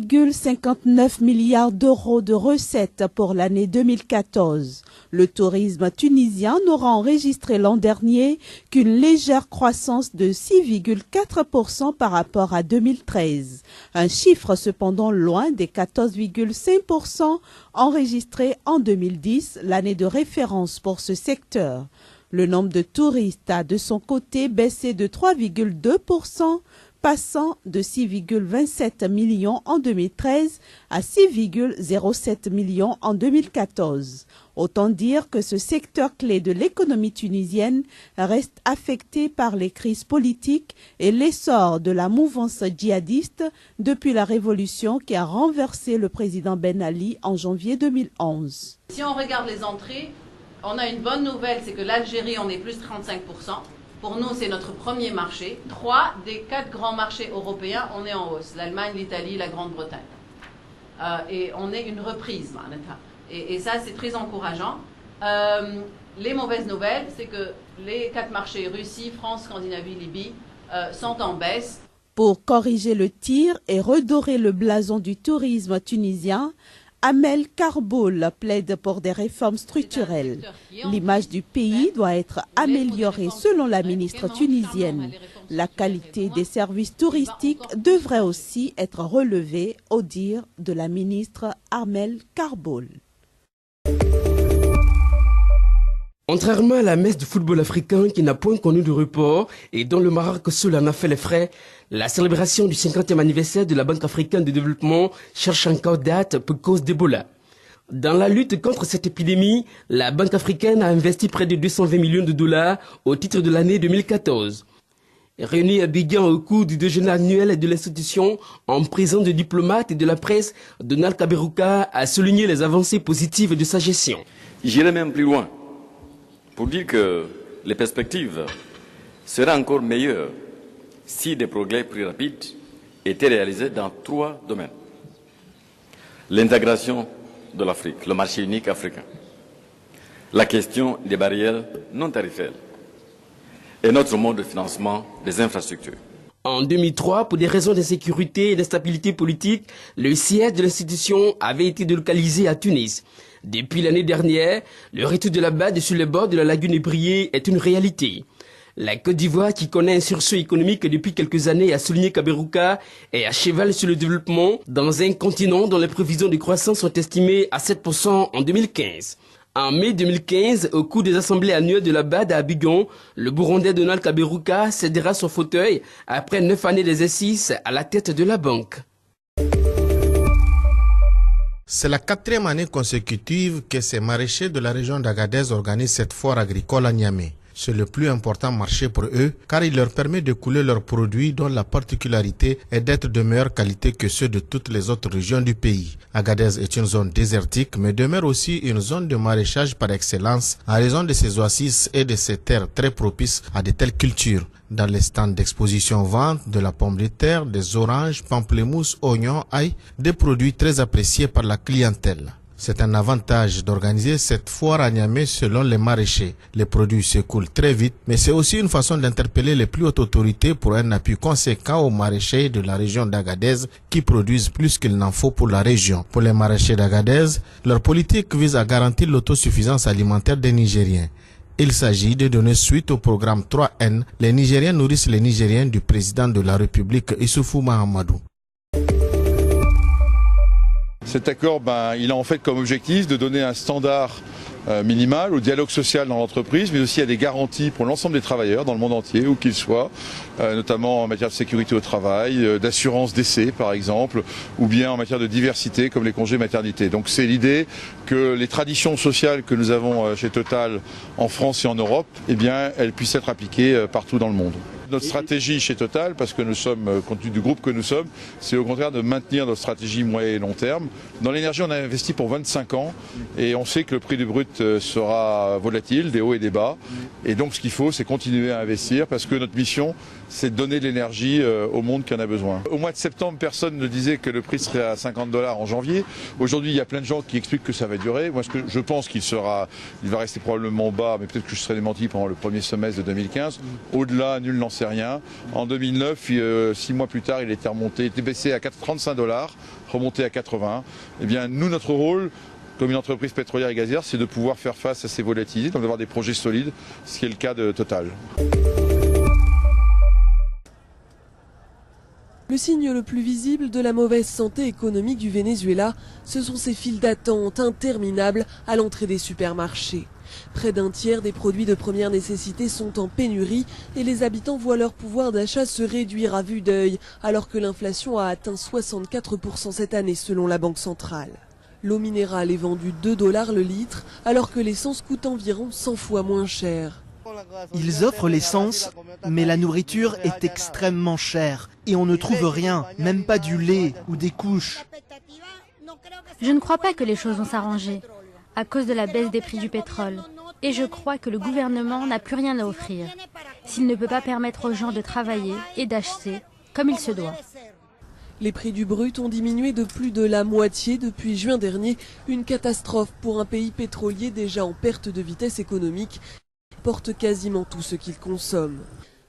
3,59 milliards d'euros de recettes pour l'année 2014. Le tourisme tunisien n'aura enregistré l'an dernier qu'une légère croissance de 6,4% par rapport à 2013. Un chiffre cependant loin des 14,5% enregistrés en 2010, l'année de référence pour ce secteur. Le nombre de touristes a de son côté baissé de 3,2%, passant de 6,27 millions en 2013 à 6,07 millions en 2014. Autant dire que ce secteur clé de l'économie tunisienne reste affecté par les crises politiques et l'essor de la mouvance djihadiste depuis la révolution qui a renversé le président Ben Ali en janvier 2011. Si on regarde les entrées, on a une bonne nouvelle, c'est que l'Algérie, on est plus 35%. Pour nous, c'est notre premier marché. 3 des 4 grands marchés européens, on est en hausse. L'Allemagne, l'Italie, la Grande-Bretagne. Et on est une reprise. Et ça, c'est très encourageant. Les mauvaises nouvelles, c'est que les 4 marchés, Russie, France, Scandinavie, Libye, sont en baisse. Pour corriger le tir et redorer le blason du tourisme tunisien, Amel Karboul plaide pour des réformes structurelles. L'image du pays doit être améliorée selon la ministre tunisienne. La qualité des services touristiques devrait aussi être relevée au dire de la ministre Amel Karboul. Contrairement à la messe du football africain qui n'a point connu de report et dont le Maroc seul en a fait les frais, la célébration du 50e anniversaire de la Banque africaine de développement cherche encore date pour cause d'Ebola. Dans la lutte contre cette épidémie, la Banque africaine a investi près de 220 millions de dollars au titre de l'année 2014. Réunis à Abidjan au cours du déjeuner annuel de l'institution, en présence de diplomates et de la presse, Donald Kaberuka a souligné les avancées positives de sa gestion. J'irai même plus loin pour dire que les perspectives seraient encore meilleures si des progrès plus rapides étaient réalisés dans 3 domaines. L'intégration de l'Afrique, le marché unique africain, la question des barrières non tarifaires et notre mode de financement des infrastructures. En 2003, pour des raisons d'insécurité et d'instabilité politique, le siège de l'institution avait été délocalisé à Tunis. Depuis l'année dernière, le retour de la BAD sur les bords de la lagune ébriée est une réalité. La Côte d'Ivoire, qui connaît un sursaut économique depuis quelques années, a souligné Kaberuka, est à cheval sur le développement dans un continent dont les prévisions de croissance sont estimées à 7% en 2015. En mai 2015, au cours des assemblées annuelles de la BAD à Abidjan, le Burundais Donald Kaberuka cédera son fauteuil après 9 années d'exercice à la tête de la banque. C'est la 4e année consécutive que ces maraîchers de la région d'Agadez organisent cette foire agricole à Niamey. C'est le plus important marché pour eux car il leur permet de couler leurs produits dont la particularité est d'être de meilleure qualité que ceux de toutes les autres régions du pays. Agadez est une zone désertique mais demeure aussi une zone de maraîchage par excellence à raison de ses oasis et de ses terres très propices à de telles cultures. Dans les stands d'exposition vente de la pomme de terre, des oranges, pamplemousses, oignons, ail, des produits très appréciés par la clientèle. C'est un avantage d'organiser cette foire à Niamey selon les maraîchers. Les produits s'écoulent très vite, mais c'est aussi une façon d'interpeller les plus hautes autorités pour un appui conséquent aux maraîchers de la région d'Agadez qui produisent plus qu'il n'en faut pour la région. Pour les maraîchers d'Agadez, leur politique vise à garantir l'autosuffisance alimentaire des Nigériens. Il s'agit de donner suite au programme 3N. Les Nigériens nourrissent les Nigériens du président de la République Issoufou Mahamadou. Cet accord, il a en fait comme objectif de donner un standard minimal au dialogue social dans l'entreprise, mais aussi à des garanties pour l'ensemble des travailleurs dans le monde entier, où qu'ils soient, notamment en matière de sécurité au travail, d'assurance décès par exemple, ou bien en matière de diversité comme les congés maternité. Donc c'est l'idée que les traditions sociales que nous avons chez Total en France et en Europe, elles puissent être appliquées partout dans le monde. Notre stratégie chez Total, parce que nous sommes, compte tenu du groupe que nous sommes, c'est au contraire de maintenir notre stratégie moyen et long terme. Dans l'énergie, on a investi pour 25 ans et on sait que le prix du brut sera volatile, des hauts et des bas. Et donc ce qu'il faut, c'est continuer à investir parce que notre mission, c'est de donner de l'énergie au monde qui en a besoin. Au mois de septembre, personne ne disait que le prix serait à $50 en janvier. Aujourd'hui, il y a plein de gens qui expliquent que ça va durer. Moi, je pense qu'il va rester probablement bas, mais peut-être que je serai démenti pendant le premier semestre de 2015. Au-delà, nul n'en sait rien. En 2009, 6 mois plus tard, il était baissé à 35 $, remonté à 80. Eh bien, nous, notre rôle, comme une entreprise pétrolière et gazière, c'est de pouvoir faire face à ces volatilités, donc d'avoir des projets solides, ce qui est le cas de Total. Le signe le plus visible de la mauvaise santé économique du Venezuela, ce sont ces files d'attente interminables à l'entrée des supermarchés. Près d'un tiers des produits de première nécessité sont en pénurie et les habitants voient leur pouvoir d'achat se réduire à vue d'œil, alors que l'inflation a atteint 64% cette année selon la Banque centrale. L'eau minérale est vendue 2 $ le litre, alors que l'essence coûte environ 100 fois moins cher. Ils offrent l'essence, mais la nourriture est extrêmement chère et on ne trouve rien, même pas du lait ou des couches. Je ne crois pas que les choses vont s'arranger à cause de la baisse des prix du pétrole. Et je crois que le gouvernement n'a plus rien à offrir s'il ne peut pas permettre aux gens de travailler et d'acheter comme il se doit. Les prix du brut ont diminué de plus de la moitié depuis juin dernier, une catastrophe pour un pays pétrolier déjà en perte de vitesse économique. Porte quasiment tout ce qu'il consomme.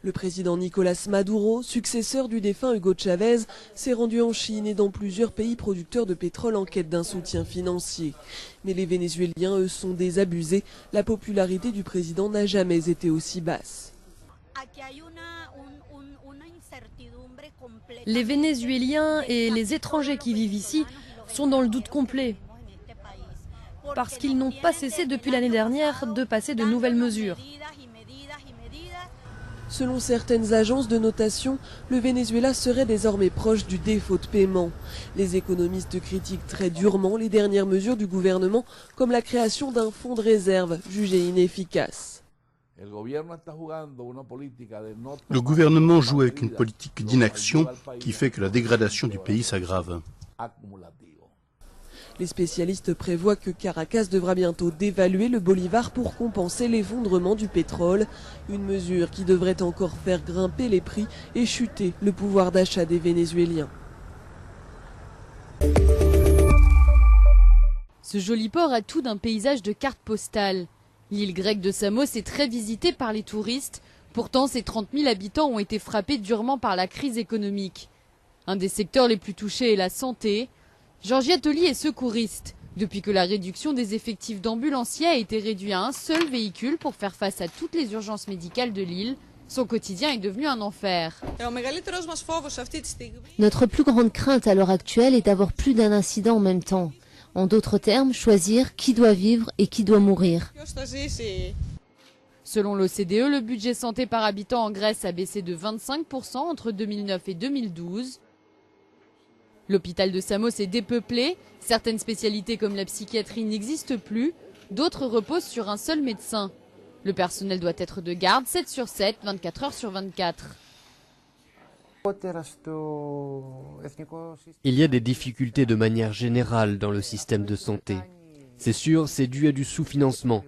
Le président Nicolás Maduro, successeur du défunt Hugo Chavez, s'est rendu en Chine et dans plusieurs pays producteurs de pétrole en quête d'un soutien financier. Mais les Vénézuéliens, eux, sont désabusés. La popularité du président n'a jamais été aussi basse. Les Vénézuéliens et les étrangers qui vivent ici sont dans le doute complet. Parce qu'ils n'ont pas cessé depuis l'année dernière de passer de nouvelles mesures. Selon certaines agences de notation, le Venezuela serait désormais proche du défaut de paiement. Les économistes critiquent très durement les dernières mesures du gouvernement, comme la création d'un fonds de réserve jugé inefficace. Le gouvernement joue avec une politique d'inaction qui fait que la dégradation du pays s'aggrave. Les spécialistes prévoient que Caracas devra bientôt dévaluer le bolivar pour compenser l'effondrement du pétrole, une mesure qui devrait encore faire grimper les prix et chuter le pouvoir d'achat des Vénézuéliens. Ce joli port a tout d'un paysage de carte postale. L'île grecque de Samos est très visitée par les touristes, pourtant ses 30 000 habitants ont été frappés durement par la crise économique. Un des secteurs les plus touchés est la santé. Georgiette Oli est secouriste. Depuis que la réduction des effectifs d'ambulanciers a été réduite à un seul véhicule pour faire face à toutes les urgences médicales de l'île, son quotidien est devenu un enfer. Notre plus grande crainte à l'heure actuelle est d'avoir plus d'un incident en même temps. En d'autres termes, choisir qui doit vivre et qui doit mourir. Selon l'OCDE, le budget santé par habitant en Grèce a baissé de 25% entre 2009 et 2012. L'hôpital de Samos est dépeuplé, certaines spécialités comme la psychiatrie n'existent plus, d'autres reposent sur un seul médecin. Le personnel doit être de garde 7 sur 7, 24 heures sur 24. Il y a des difficultés de manière générale dans le système de santé. C'est sûr, c'est dû à du sous-financement.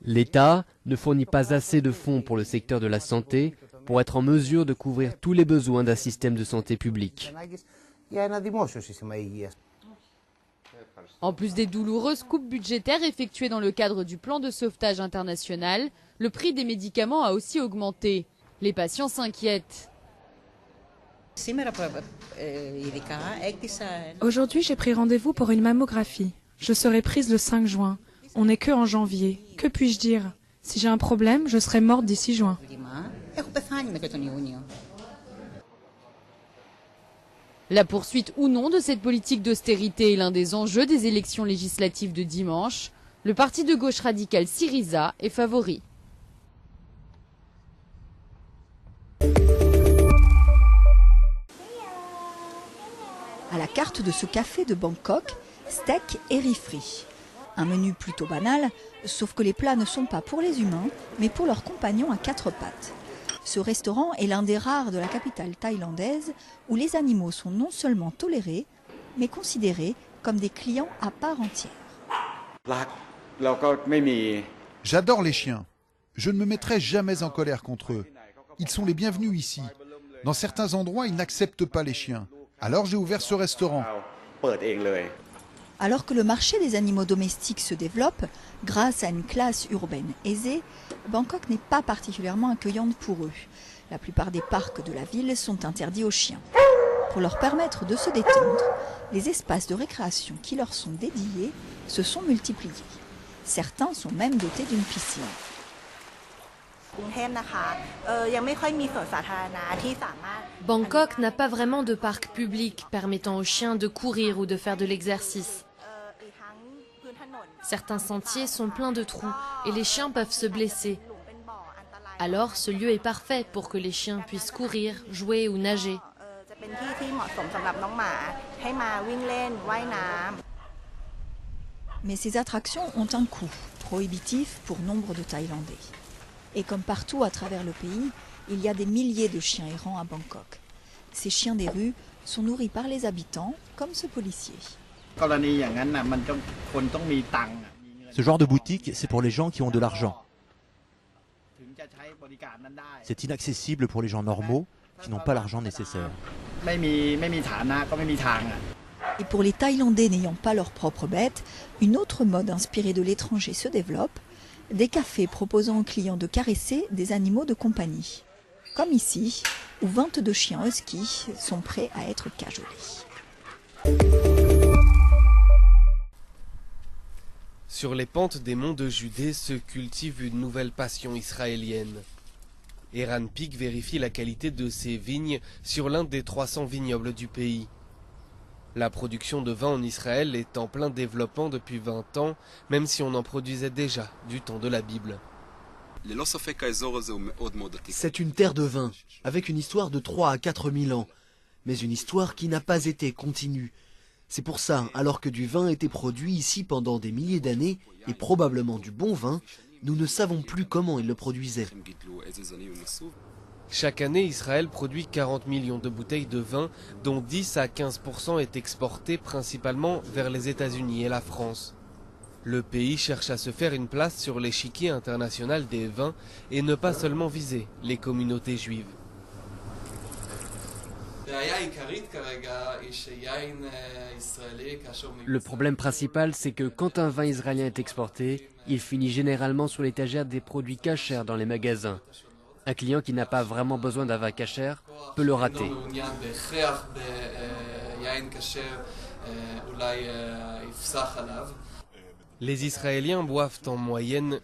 L'État ne fournit pas assez de fonds pour le secteur de la santé pour être en mesure de couvrir tous les besoins d'un système de santé public. En plus des douloureuses coupes budgétaires effectuées dans le cadre du plan de sauvetage international, le prix des médicaments a aussi augmenté. Les patients s'inquiètent. Aujourd'hui, j'ai pris rendez-vous pour une mammographie. Je serai prise le 5 juin. On n'est que en janvier. Que puis-je dire? Si j'ai un problème, je serai morte d'ici juin. La poursuite ou non de cette politique d'austérité est l'un des enjeux des élections législatives de dimanche. Le parti de gauche radical Syriza est favori. À la carte de ce café de Bangkok, steak et riz frit. Un menu plutôt banal, sauf que les plats ne sont pas pour les humains, mais pour leurs compagnons à 4 pattes. Ce restaurant est l'un des rares de la capitale thaïlandaise où les animaux sont non seulement tolérés, mais considérés comme des clients à part entière. J'adore les chiens. Je ne me mettrai jamais en colère contre eux. Ils sont les bienvenus ici. Dans certains endroits, ils n'acceptent pas les chiens. Alors j'ai ouvert ce restaurant. Alors que le marché des animaux domestiques se développe, grâce à une classe urbaine aisée, Bangkok n'est pas particulièrement accueillante pour eux. La plupart des parcs de la ville sont interdits aux chiens. Pour leur permettre de se détendre, les espaces de récréation qui leur sont dédiés se sont multipliés. Certains sont même dotés d'une piscine. Bangkok n'a pas vraiment de parc public permettant aux chiens de courir ou de faire de l'exercice. Certains sentiers sont pleins de trous et les chiens peuvent se blesser. Alors ce lieu est parfait pour que les chiens puissent courir, jouer ou nager. Mais ces attractions ont un coût prohibitif pour nombre de Thaïlandais. Et comme partout à travers le pays, il y a des milliers de chiens errants à Bangkok. Ces chiens des rues sont nourris par les habitants, comme ce policier. Ce genre de boutique, c'est pour les gens qui ont de l'argent. C'est inaccessible pour les gens normaux qui n'ont pas l'argent nécessaire. Et pour les Thaïlandais n'ayant pas leur propre bête, une autre mode inspirée de l'étranger se développe, des cafés proposant aux clients de caresser des animaux de compagnie. Comme ici, où 22 chiens husky sont prêts à être cajolés. Sur les pentes des monts de Judée se cultive une nouvelle passion israélienne. Eran Pic vérifie la qualité de ses vignes sur l'un des 300 vignobles du pays. La production de vin en Israël est en plein développement depuis 20 ans, même si on en produisait déjà du temps de la Bible. C'est une terre de vin, avec une histoire de 3 à 4 000 ans, mais une histoire qui n'a pas été continue. C'est pour ça, alors que du vin était produit ici pendant des milliers d'années, et probablement du bon vin, nous ne savons plus comment ils le produisaient. Chaque année, Israël produit 40 millions de bouteilles de vin, dont 10 à 15% est exporté principalement vers les États-Unis et la France. Le pays cherche à se faire une place sur l'échiquier international des vins et ne pas seulement viser les communautés juives. Le problème principal, c'est que quand un vin israélien est exporté, il finit généralement sur l'étagère des produits cachers dans les magasins. Un client qui n'a pas vraiment besoin d'un vin kasher peut le rater. Les Israéliens boivent en moyenne